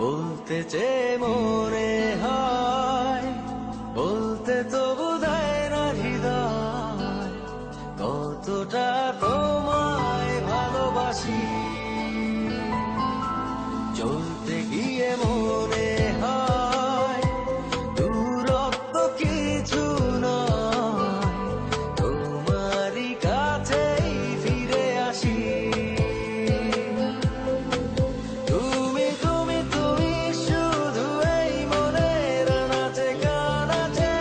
বলতে চেয়ে মনে হয়, বলতে তো বোধহয় না হৃদয়, কতটা তোমায় ভালোবাসি। চলতে গিয়ে মনে হয় দূরত্ব কিছু নয়, তোমারই কাছেই ফিরে আসি। তুমি তুমি তুমি শুধু এই মনের নাচে গানাচে,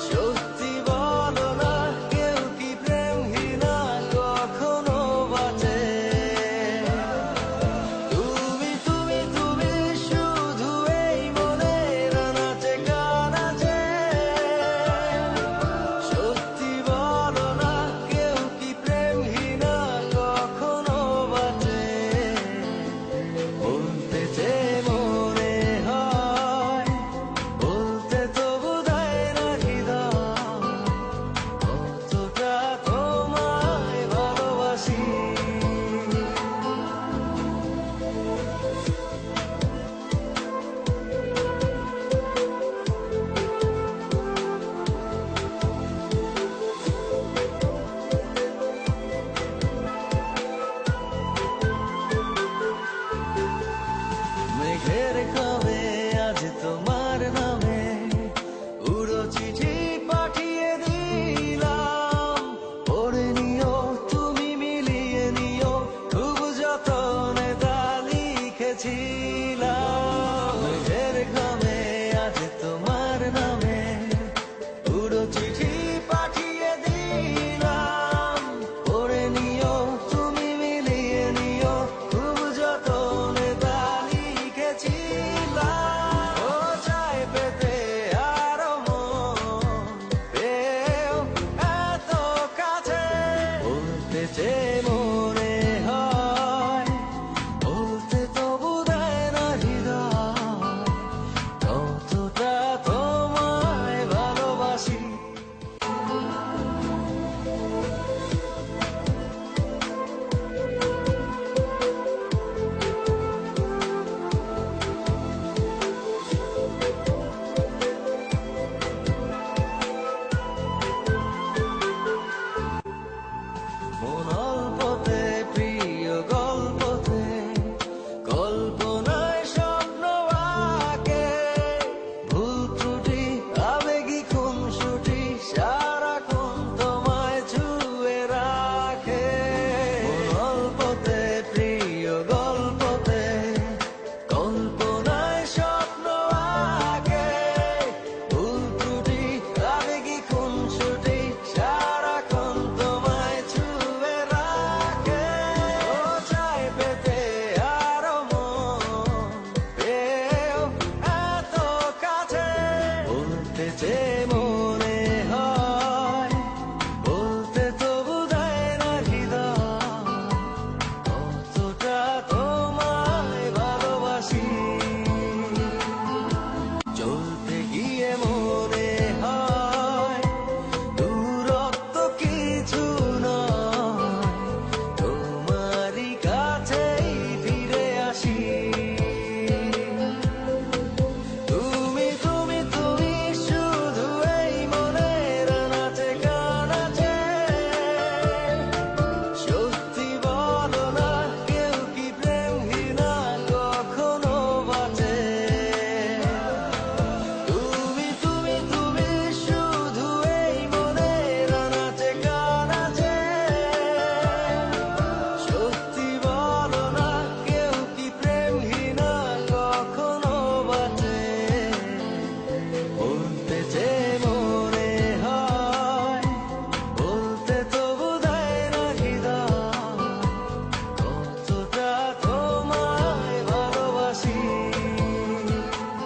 সত্যি বলো না কেউ কি প্রেমহীনা কখনো বাঁচে? তুমি তুমি তুমি শুধু এই মনের নাচে গানাচে, সত্যি বলো না কেউ কি প্রেমহীনা কখনো বাঁচে? বলতে চেয়ে মনে হয়, বলতে তো বোধহয় না হৃদয়, কতটা তোমায় ভালোবাসি। মেঘের কবে আজ তোমার নামে উড়ো চিঠি পাঠিয়ে দিলাম, পড়ে নিও তুমি মিলিয়ে নিও, খুব যতনে তা লিখেছি।